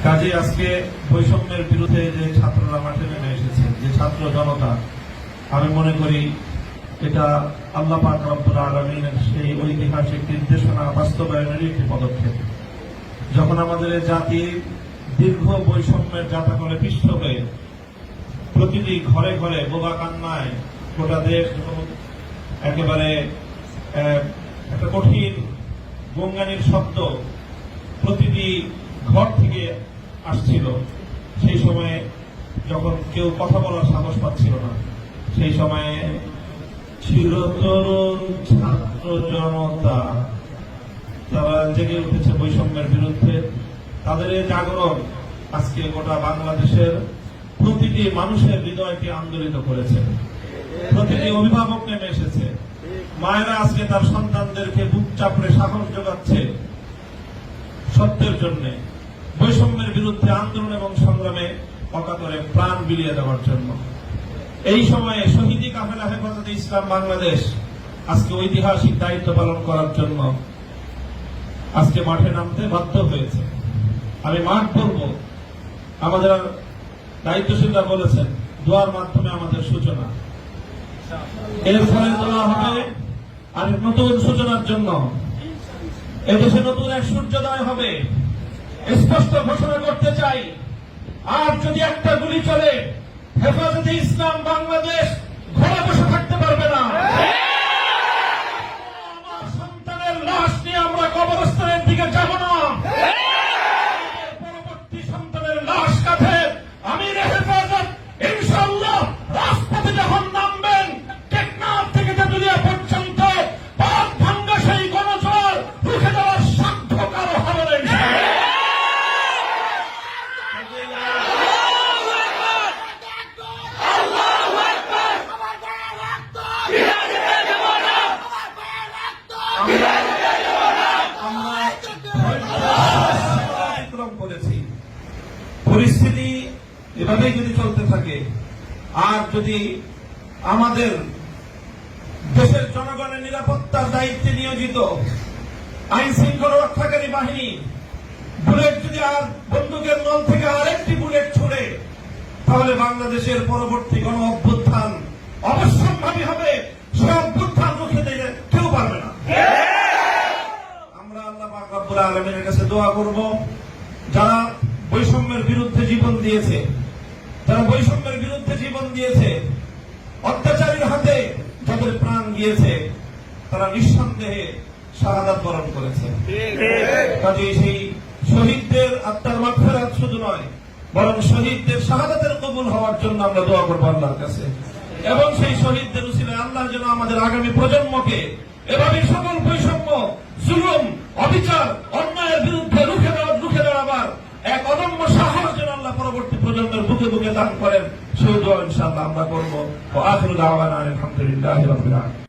কাজে আজকে বৈষম্যের বিরুদ্ধে যে ছাত্ররা মাঠে নেমে এসেছে, যে ছাত্র জনতা, আমি মনে করি এটা আল্লাহ পাক রব্বুল আলামিনের সেই ঐতিহাসিক নির্দেশনা বাস্তবায়নেরই একটি পদক্ষেপ। যখন আমাদের জাতি দীর্ঘ বৈষম্যের জাতাকলে পিষ্ট হয়ে প্রতিটি ঘরে ঘরে বোবা কান্নায় গোটা দেশ একেবারে একটা কঠিন গঙ্গানির শব্দ প্রতিটি ঘর থেকে আসছিল, সেই সময়ে যখন কেউ কথা বলার সাহস পাচ্ছিল না, সেই সময়ে চিরতরুণ ছাত্র জনতা তারা জেগে উঠেছে বৈষম্যের বিরুদ্ধে। তাদের এই জাগরণ আজকে গোটা বাংলাদেশের প্রতিটি মানুষের হৃদয়কে আন্দোলিত করেছে। প্রতিটি অভিভাবক নেমে এসেছে, মায়েরা আজকে তার সন্তানদেরকে বুক চাপড়ে সাহস যোগাচ্ছে সত্যের জন্য, বৈষম্যের বিরুদ্ধে আন্দোলন এবং সংগ্রামে অকাতরে প্রাণ বিলিয়ে দেওয়ার জন্য। এই সময়ে শহীদি কাফেলা হেফাজতে ইসলাম বাংলাদেশ আজকে ঐতিহাসিক দায়িত্ব পালন করার জন্য আজকে মাঠে নামতে বাধ্য হয়েছে। আমি মাঠ বলব, আমাদের দায়িত্বশীলরা বলেছেন দোয়ার মাধ্যমে আমাদের সূচনা, এর ফলে দোয়া হবে আর নতুন সূচনার জন্য। এদেশে নতুন এক সূর্যোদয় হবে, স্পষ্ট ঘোষণা করতে চাই। আর যদি একটা গুলি চলে, হেফাজতে ইসলাম বাংলাদেশ ঘরে বসে থাকতে পারবে না। আমার সন্তানের লাশ নিয়ে আমরা কবরস্থানের দিকে যাব না। পরবর্তী সন্তানের লাশ কাঁধে আমির হেফাজত ইনশাআল্লাহ রাজপথে যখন নামবেন, টেকনাফ থেকে তেতুলিয়া পর্যন্ত পাক ভাঙ্গা সেই গণজোয়ার রুখে দেওয়ার সাধ্য কারো হবে না। পরিস্থিতি এভাবেই যদি চলতে থাকে, আর যদি আমাদের দেশের জনগণের নিরাপত্তার দায়িত্বে নিয়োজিত আইন শৃঙ্খলা রক্ষাকারী বাহিনী বুলেট যদি আর বন্দুকের নল থেকে আরেকটি বুলেট ছুড়ে, তাহলে বাংলাদেশের পরবর্তী গণ অভ্যুত্থান অবশ্যম্ভাবী হবে। সে অভ্যুত্থান রুখে দিতে কেউ পারবে না। আমরা আল্লাহ পাক রব্বুল আলামিনের কাছে দোয়া করব, যারা বৈষম্যের বিরুদ্ধে জীবন দিয়েছে, যারা বৈষম্যের বিরুদ্ধে জীবন দিয়েছে, অত্যাচারীর হাতে যাদের প্রাণ গিয়েছে, তারা নিঃসন্দেহে শাহাদাত বরণ করেছে। কাজে সেই শহীদদের আত্মার মাগফিরাত শুধু নয়, বরং শহীদদের শাহাদাতের কবুল হওয়ার জন্য আমরা দোয়া করবো আল্লাহর কাছে। এবং সেই শহীদদের উসিলায় আল্লাহ যেন আমাদের আগামী প্রজন্মকে এভাবে সকল বৈষম্য, জুলুম, অবিচার, অন্যায়ের বিরুদ্ধে রুখে দাঁড়াবার এক অদম্য সাহস যেন আল্লাহ পরবর্তী প্রজন্মের বুকে বুকে দান করেন, সেই দোয়া ইনশাআল্লাহ আমরা করবো। আখিরু দাওয়ানা আলহামদুলিল্লাহি রাব্বিল আলামিন।